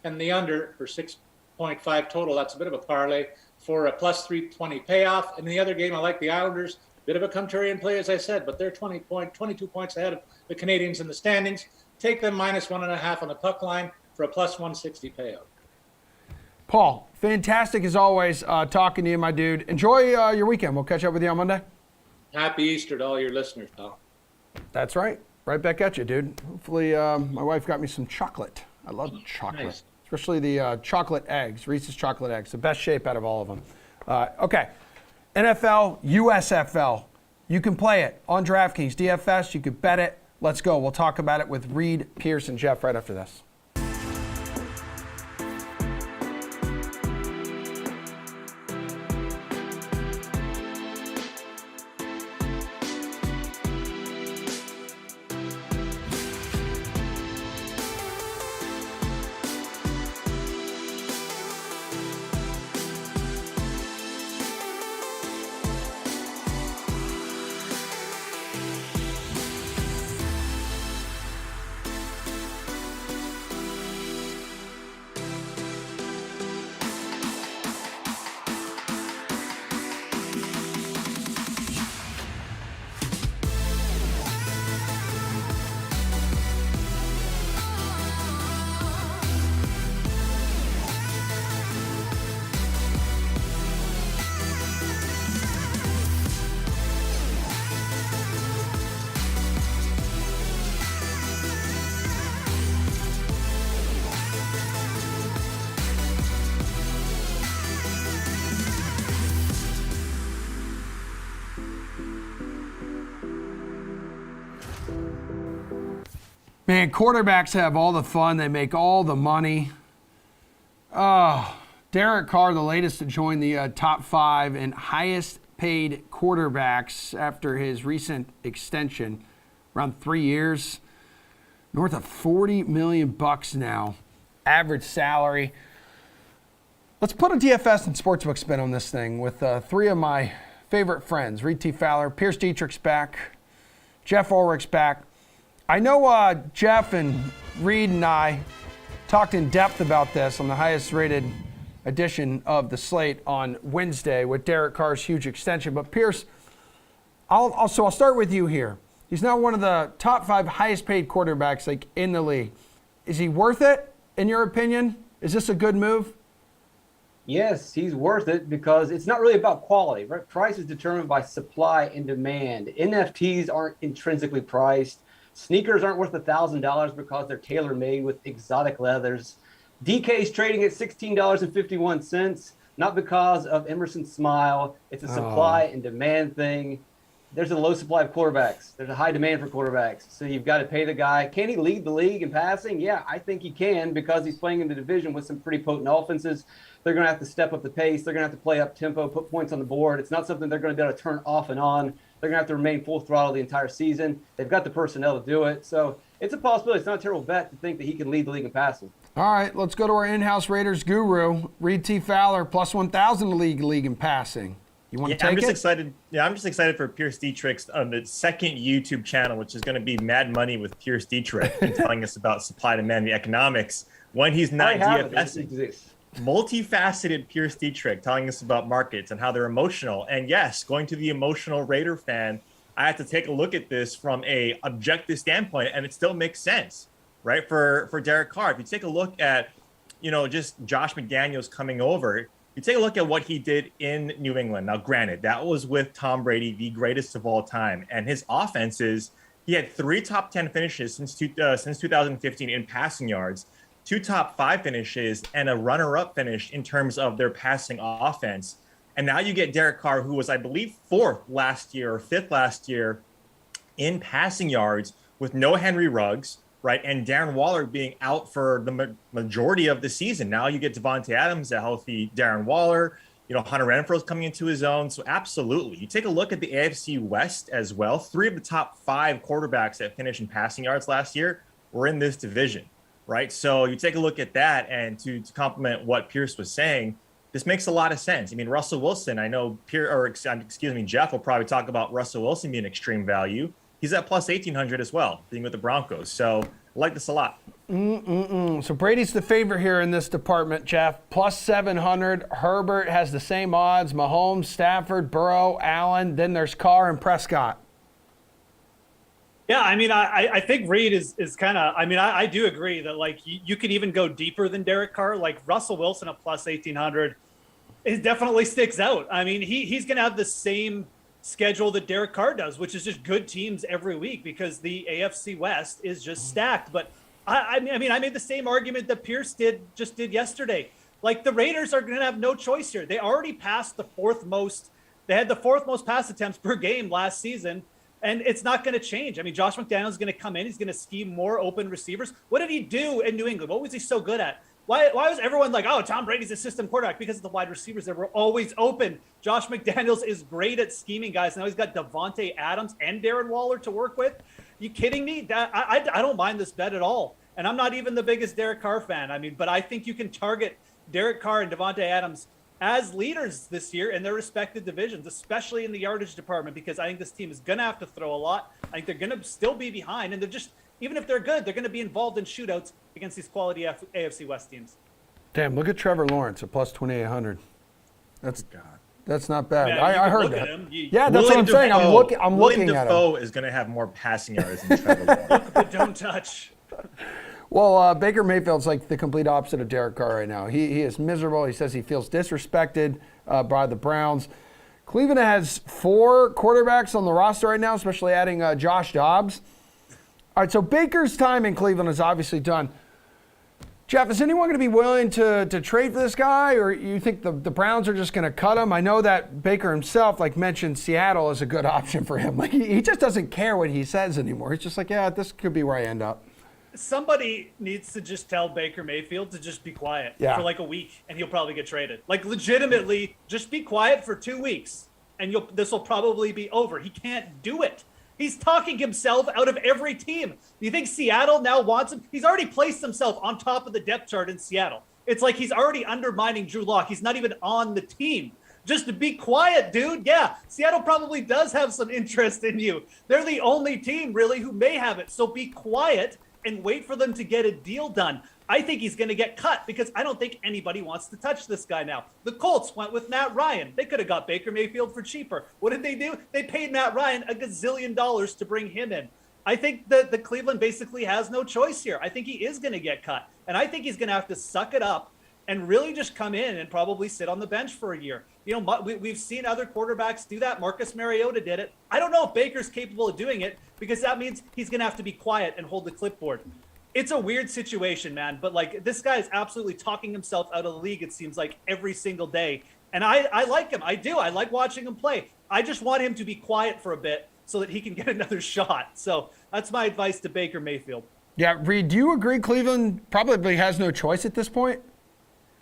and the under for 6.5 total. That's a bit of a parlay for a plus 320 payoff. In the other game, I like the Islanders. Bit of a contrarian play, as I said, but they're 22 points ahead of the Canadians in the standings. Take them -1.5 on the puck line for a plus 160 payout. Paul, fantastic as always talking to you, my dude. Enjoy your weekend. We'll catch up with you on Monday. Happy Easter to all your listeners, pal. That's right. Right back at you, dude. Hopefully my wife got me some chocolate. I love chocolate. Nice. Especially the chocolate eggs, Reese's chocolate eggs, the best shape out of all of them. Okay, NFL, USFL. You can play it on DraftKings, DFS. You could bet it. Let's go. We'll talk about it with Reed, Pierce, and Jeff right after this. Man, quarterbacks have all the fun. They make all the money. Derek Carr, the latest to join the top 5 and highest paid quarterbacks after his recent extension, around 3 years. North of $40 million now, average salary. Let's put a DFS and sportsbook spin on this thing with 3 of my favorite friends. Reed T. Fowler, Pierce Dietrich's back, Jeff Ulrich's back. I know Jeff and Reed and I talked in depth about this on the highest rated edition of the slate on Wednesday with Derek Carr's huge extension. But Pierce, I'll start with you here. He's now one of the top 5 highest paid quarterbacks like in the league. Is he worth it, in your opinion? Is this a good move? Yes, he's worth it because it's not really about quality, right? Price is determined by supply and demand. NFTs aren't intrinsically priced. Sneakers aren't worth $1,000 because they're tailor-made with exotic leathers. DK's trading at $16.51, not because of Emerson's smile. It's a supply and demand thing. There's a low supply of quarterbacks. There's a high demand for quarterbacks. So you've got to pay the guy. Can he lead the league in passing? Yeah, I think he can because he's playing in the division with some pretty potent offenses. They're going to have to step up the pace. They're going to have to play up tempo, put points on the board. It's not something they're going to be able to turn off and on. They're going to have to remain full throttle the entire season. They've got the personnel to do it. So it's a possibility. It's not a terrible bet to think that he can lead the league in passing. All right, let's go to our in-house Raiders guru, Reed T. Fowler, plus 1,000 league in passing. You want to take I'm just it? excited. Yeah, I'm just excited for Pierce Dietrich's on the second YouTube channel, which is going to be Mad Money with Pierce Dietrich, and telling us about supply and demand, the economics when he's not DFSing. Multifaceted Pierce Dietrich telling us about markets and how they're emotional. And yes, going to the emotional Raider fan, I have to take a look at this from a objective standpoint, and it still makes sense, right? For Derek Carr, if you take a look at, just Josh McDaniels coming over. You take a look at what he did in New England. Now, granted, that was with Tom Brady, the greatest of all time. And his offenses, he had 3 top 10 finishes since 2015 in passing yards, 2 top 5 finishes, and a runner-up finish in terms of their passing offense. And now you get Derek Carr, who was, I believe, 4th last year or 5th last year in passing yards with no Henry Ruggs, right? And Darren Waller being out for the majority of the season. Now you get Devontae Adams, a healthy Darren Waller. Hunter Renfro's coming into his own. So absolutely. You take a look at the AFC West as well. 3 of the top 5 quarterbacks that finished in passing yards last year were in this division, right? So you take a look at that, and to complement what Pierce was saying, this makes a lot of sense. I mean, Russell Wilson, I know Jeff will probably talk about Russell Wilson being extreme value. He's at plus 1,800 as well, being with the Broncos. So I like this a lot. So Brady's the favorite here in this department, Jeff. Plus 700. Herbert has the same odds. Mahomes, Stafford, Burrow, Allen. Then there's Carr and Prescott. Yeah, I mean, I think Reed is kind of, I do agree that, like, you could even go deeper than Derek Carr. Like, Russell Wilson at plus 1,800, it definitely sticks out. I mean, he's going to have the same schedule that Derek Carr does, which is just good teams every week because the AFC West is just stacked. But I made the same argument that Pierce did yesterday. Like, the Raiders are going to have no choice here. They already passed they had the 4th most pass attempts per game last season, and it's not going to change. I mean, Josh McDaniels is going to come in. He's going to scheme more open receivers. What did he do in New England? What was he so good at? Why was everyone like, oh, Tom Brady's a system quarterback? Because the wide receivers that were always open. Josh McDaniels is great at scheming guys. Now he's got Devontae Adams and Darren Waller to work with. You kidding me? I don't mind this bet at all. And I'm not even the biggest Derek Carr fan. But I think you can target Derek Carr and Devontae Adams as leaders this year in their respective divisions, especially in the yardage department, because I think this team is going to have to throw a lot. I think they're going to still be behind, and they're just, even if they're good, they're going to be involved in shootouts against these quality AFC West teams. Damn, look at Trevor Lawrence at plus 2,800. That's not bad. Yeah, I heard look that. at him. Yeah, that's what I'm saying. I'm looking at him. William Dafoe is going to have more passing yards than Trevor Lawrence. But don't touch. Well, Baker Mayfield's like the complete opposite of Derek Carr right now. He is miserable. He says he feels disrespected by the Browns. Cleveland has 4 quarterbacks on the roster right now, especially adding Josh Dobbs. All right, so Baker's time in Cleveland is obviously done. Jeff, is anyone going to be willing to trade for this guy, or you think the Browns are just going to cut him? I know that Baker himself mentioned Seattle as a good option for him. He just doesn't care what he says anymore. He's just like, yeah, this could be where I end up. Somebody needs to just tell Baker Mayfield to just be quiet for like a week, and he'll probably get traded. Like, legitimately, just be quiet for 2 weeks, and this will probably be over. He can't do it. He's talking himself out of every team. You think Seattle now wants him? He's already placed himself on top of the depth chart in Seattle. It's like he's already undermining Drew Lock. He's not even on the team. just to be quiet, dude. Yeah, Seattle probably does have some interest in you. They're the only team really who may have it. So be quiet and wait for them to get a deal done. I think he's going to get cut because I don't think anybody wants to touch this guy now. The Colts went with Matt Ryan. They could have got Baker Mayfield for cheaper. What did they do? They paid Matt Ryan $1 gazillion to bring him in. I think that the Cleveland basically has no choice here. I think he is going to get cut. And I think he's going to have to suck it up and really just come in and probably sit on the bench for a year. You know, we've seen other quarterbacks do that. Marcus Mariota did it. I don't know if Baker's capable of doing it because that means he's going to have to be quiet and hold the clipboard. It's a weird situation, man. But like this guy is absolutely talking himself out of the league, it seems like, every single day. And I like him. I do. I like watching him play. I just want him to be quiet for a bit so that he can get another shot. So that's my advice to Baker Mayfield. Yeah, Reed, do you agree Cleveland probably has no choice at this point?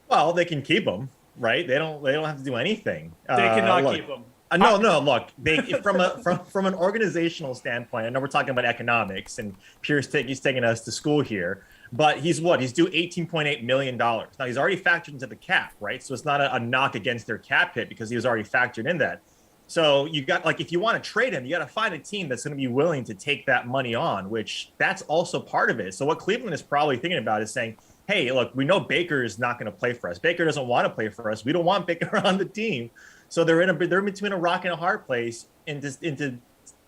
Well, they can keep him, right? They don't have to do anything. They cannot keep him. No. Look, they from an organizational standpoint. I know we're talking about economics, and Pierce he's taking us to school here. But he's due $18.8 million. Now he's already factored into the cap, right? So it's not a knock against their cap hit because he was already factored in that. So you got if you want to trade him, you got to find a team that's going to be willing to take that money on, which that's also part of it. So what Cleveland is probably thinking about is saying, hey, look, we know Baker is not going to play for us. Baker doesn't want to play for us. We don't want Baker on the team. So they're in between a rock and a hard place into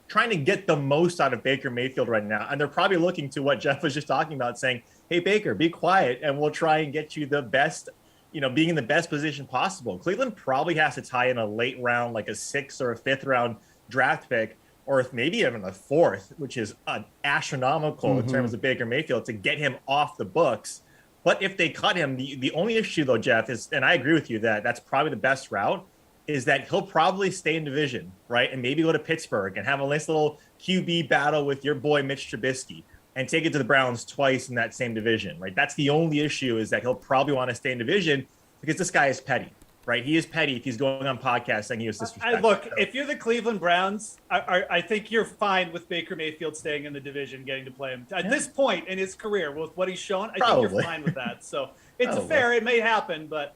trying to get the most out of Baker Mayfield right now. And they're probably looking to what Jeff was just talking about, saying, hey, Baker, be quiet, and we'll try and get you the best, being in the best position possible. Cleveland probably has to tie in a late round, like a 6th or a 5th round draft pick, or if maybe even a 4th, which is astronomical in terms of Baker Mayfield, to get him off the books. But if they cut him, the only issue, though, Jeff, is, and I agree with you that that's probably the best route, is that he'll probably stay in division, right? And maybe go to Pittsburgh and have a nice little QB battle with your boy Mitch Trubisky and take it to the Browns twice in that same division, right? That's the only issue, is that he'll probably want to stay in division because this guy is petty, right? He is petty if he's going on podcasts saying he was disrespectful. Look, if you're the Cleveland Browns, I think you're fine with Baker Mayfield staying in the division, getting to play him. At this point in his career, with what he's shown, I think you're fine with that. So it's fair. It may happen, but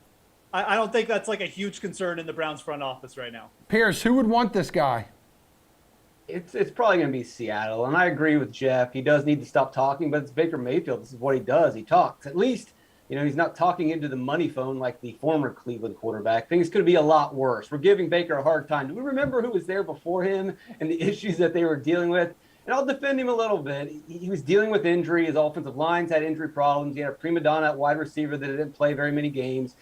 I don't think that's like a huge concern in the Browns front office right now. Pierce, who would want this guy? It's probably going to be Seattle, and I agree with Jeff. He does need to stop talking, but it's Baker Mayfield. This is what he does. He talks. At least, he's not talking into the money phone like the former Cleveland quarterback. Things could be a lot worse. We're giving Baker a hard time. Do we remember who was there before him and the issues that they were dealing with? And I'll defend him a little bit. He was dealing with injury. His offensive lines had injury problems. He had a prima donna at wide receiver that didn't play very many games.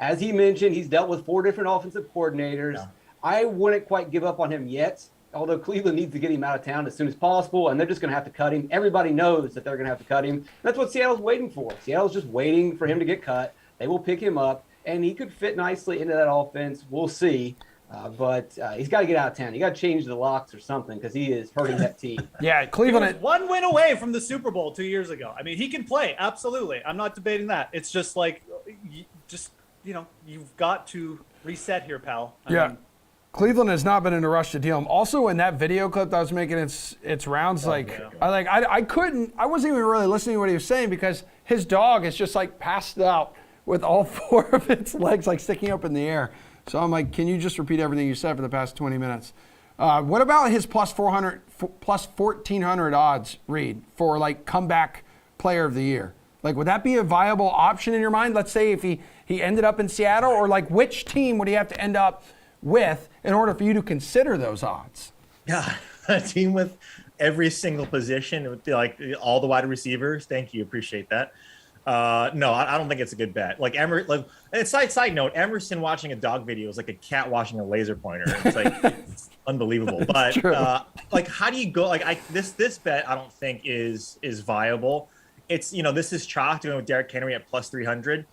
As he mentioned, he's dealt with 4 different offensive coordinators. Yeah. I wouldn't quite give up on him yet, although Cleveland needs to get him out of town as soon as possible, and they're just going to have to cut him. Everybody knows that they're going to have to cut him. That's what Seattle's waiting for. Seattle's just waiting for him to get cut. They will pick him up, and he could fit nicely into that offense. We'll see. But he's got to get out of town. You got to change the locks or something because he is hurting that team. Yeah, Cleveland. He was 1 win away from the Super Bowl 2 years ago. I mean, he can play. Absolutely. I'm not debating that. It's just like, you've got to reset here, pal. I mean, Cleveland has not been in a rush to deal him. Also, in that video clip that was making its rounds, I wasn't even really listening to what he was saying because his dog is just like passed out with all 4 of its legs like sticking up in the air. So I'm like, can you just repeat everything you said for the past 20 minutes? What about his plus 1,400 odds, Reed, for like comeback player of the year? Like, would that be a viable option in your mind? Let's say if he ended up in Seattle, or like which team would he have to end up with in order for you to consider those odds? Yeah, a team with every single position, like all the wide receivers. Thank you, appreciate that. No, I don't think it's a good bet. And side note, Emerson watching a dog video is like a cat watching a laser pointer. It's like it's unbelievable. But how do you go? This bet I don't think is viable. It's this is chalk doing with Derrick Henry at plus 300.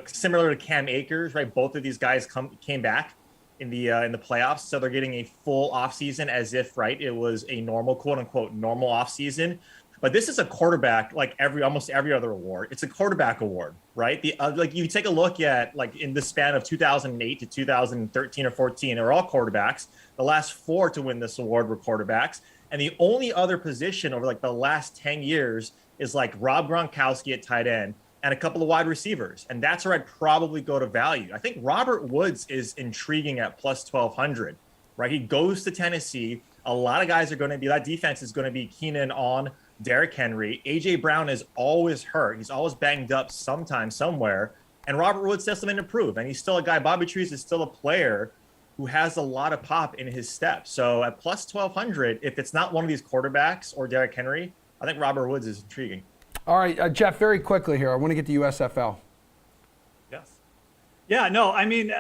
Similar to Cam Akers, right? Both of these guys came back in the playoffs, so they're getting a full offseason as if it was a normal, quote unquote, normal offseason. But this is a quarterback, like almost every other award. It's a quarterback award, right? You take a look at in the span of 2008 to 2013 or 14, they're all quarterbacks. The last 4 to win this award were quarterbacks, and the only other position over the last 10 years is Rob Gronkowski at tight end, and a couple of wide receivers. And that's where I'd probably go to value. I think Robert Woods is intriguing at plus 1,200, right? He goes to Tennessee. A lot of guys are going to be, that defense is going to be keening on Derrick Henry. A.J. Brown is always hurt. He's always banged up sometime, somewhere. And Robert Woods has something to prove. And he's still a guy. Bobby Trees is still a player who has a lot of pop in his step. So at plus 1,200, if it's not one of these quarterbacks or Derrick Henry, I think Robert Woods is intriguing. All right, Jeff, very quickly here. I want to get to USFL. Yes. Yeah, no, I mean,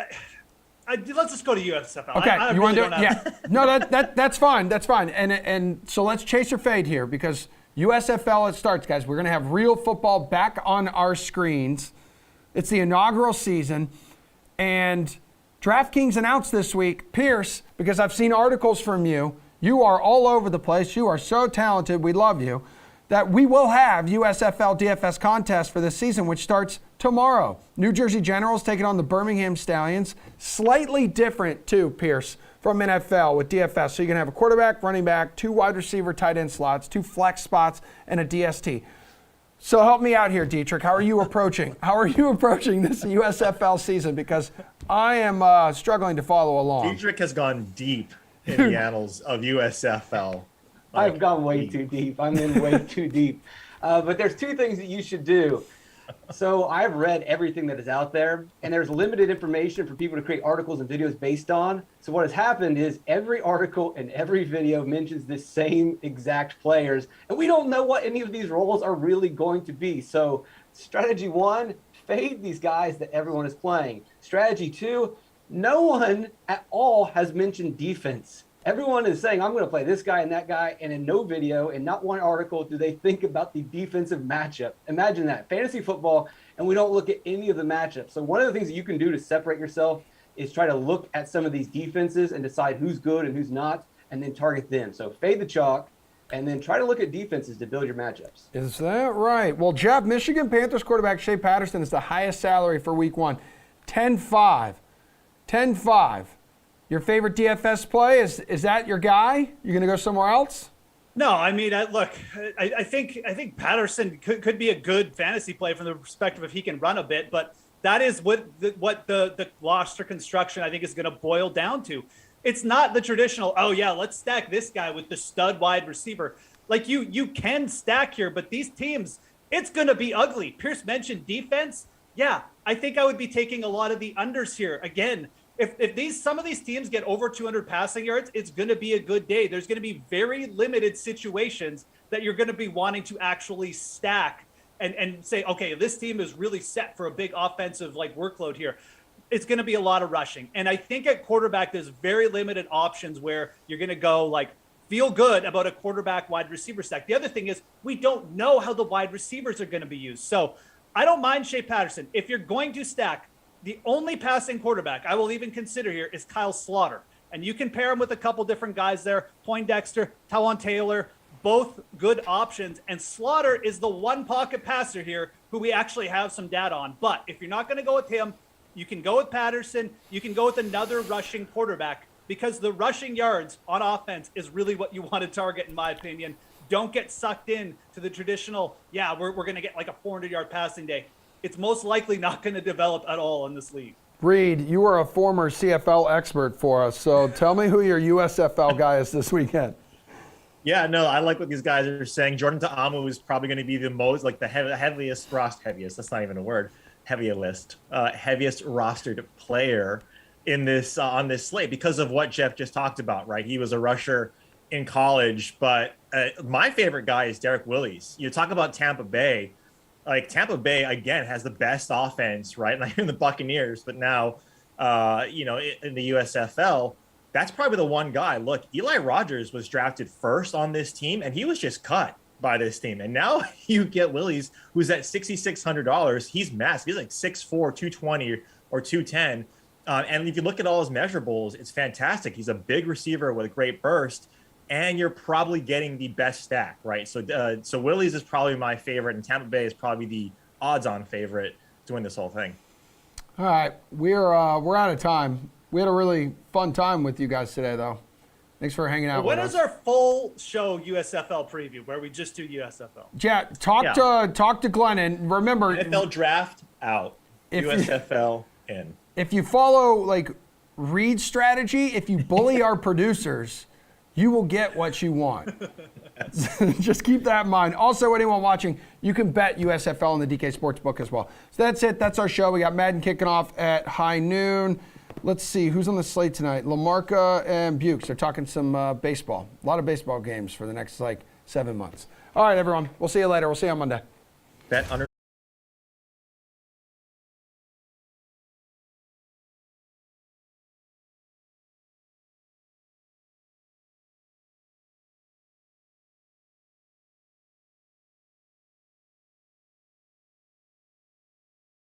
let's just go to USFL. Okay, I you really want to? don't have- Yeah. No, that's fine. That's fine. And so let's chase or fade here because USFL, it starts, guys. We're going to have real football back on our screens. It's the inaugural season, and DraftKings announced this week, Pierce, because I've seen articles from you. You are all over the place. You are so talented. We love you. That we will have USFL DFS contest for this season, which starts tomorrow. New Jersey Generals taking on the Birmingham Stallions. Slightly different, too, Pierce, from NFL with DFS. So you're going to have a quarterback, running back, 2 wide receiver tight end slots, 2 flex spots, and a DST. So help me out here, Dietrich. How are you approaching? How are you approaching this USFL season? Because I am struggling to follow along. Dietrich has gone deep in the annals of USFL. I've gone way too deep. I'm in way too deep. But there's 2 things that you should do. So I've read everything that is out there, and there's limited information for people to create articles and videos based on. So what has happened is every article and every video mentions the same exact players, and we don't know what any of these roles are really going to be. So strategy 1, fade these guys that everyone is playing. Strategy 2, no one at all has mentioned defense. Everyone is saying, I'm going to play this guy and that guy, and in no video and not one article do they think about the defensive matchup. Imagine that. Fantasy football, and we don't look at any of the matchups. So one of the things that you can do to separate yourself is try to look at some of these defenses and decide who's good and who's not, and then target them. So fade the chalk, and then try to look at defenses to build your matchups. Is that right? Well, Jeff, Michigan Panthers quarterback Shea Patterson is the highest salary for week 1. 10-5. 10-5. Your favorite DFS play, is that your guy? You're going to go somewhere else? No, I mean, look, I think Patterson could be a good fantasy play from the perspective if he can run a bit, but that is what the roster construction I think is going to boil down to. It's not the traditional, oh yeah, let's stack this guy with the stud wide receiver. Like you can stack here, but these teams, it's going to be ugly. Pierce mentioned defense. Yeah, I think I would be taking a lot of the unders here. Again, if some of these teams get over 200 passing yards, it's going to be a good day. There's going to be very limited situations that you're going to be wanting to actually stack and say, okay, this team is really set for a big offensive workload here. It's going to be a lot of rushing. And I think at quarterback, there's very limited options where you're going to go feel good about a quarterback wide receiver stack. The other thing is we don't know how the wide receivers are going to be used. So I don't mind Shea Patterson. If you're going to stack, the only passing quarterback I will even consider here is Kyle Slaughter. And you can pair him with a couple different guys there, Poindexter, Tawan Taylor, both good options. And Slaughter is the one pocket passer here who we actually have some data on. But if you're not going to go with him, you can go with Patterson. You can go with another rushing quarterback because the rushing yards on offense is really what you want to target, in my opinion. Don't get sucked in to the traditional, we're going to get a 400-yard passing day. It's most likely not going to develop at all in this league. Reed, you are a former CFL expert for us, so tell me who your USFL guy is this weekend. Yeah, no, I like what these guys are saying. Jordan Ta'amu is probably going to be the most, the heaviest, that's not even a word, heaviest rostered player in this on this slate because of what Jeff just talked about, right? He was a rusher in college, but my favorite guy is Derek Willis. You talk about Tampa Bay. Tampa Bay, again, has the best offense, right? Not even the Buccaneers, but now, in the USFL, that's probably the one guy. Look, Eli Rogers was drafted first on this team, and he was just cut by this team. And now you get Willis, who's at $6,600. He's massive. He's 6'4", 220 or 210. And if you look at all his measurables, it's fantastic. He's a big receiver with a great burst. And you're probably getting the best stack, right? So Willie's is probably my favorite, and Tampa Bay is probably the odds-on favorite to win this whole thing. All right, we're out of time. We had a really fun time with you guys today, though. Thanks for hanging out When with is us. our full show USFL preview where we just do USFL? Yeah, talk to Glenn, and remember, NFL draft out. If you- USFL in. if you follow like Reed's strategy, if you bully our producers, you will get what you want. Just keep that in mind. Also, anyone watching, you can bet USFL on the DK Sportsbook as well. So that's it. That's our show. We got Madden kicking off at high noon. Let's see who's on the slate tonight. Lamarca and Bukes. They're talking some baseball. A lot of baseball games for the next 7 months. All right, everyone. We'll see you later. We'll see you on Monday. Bet under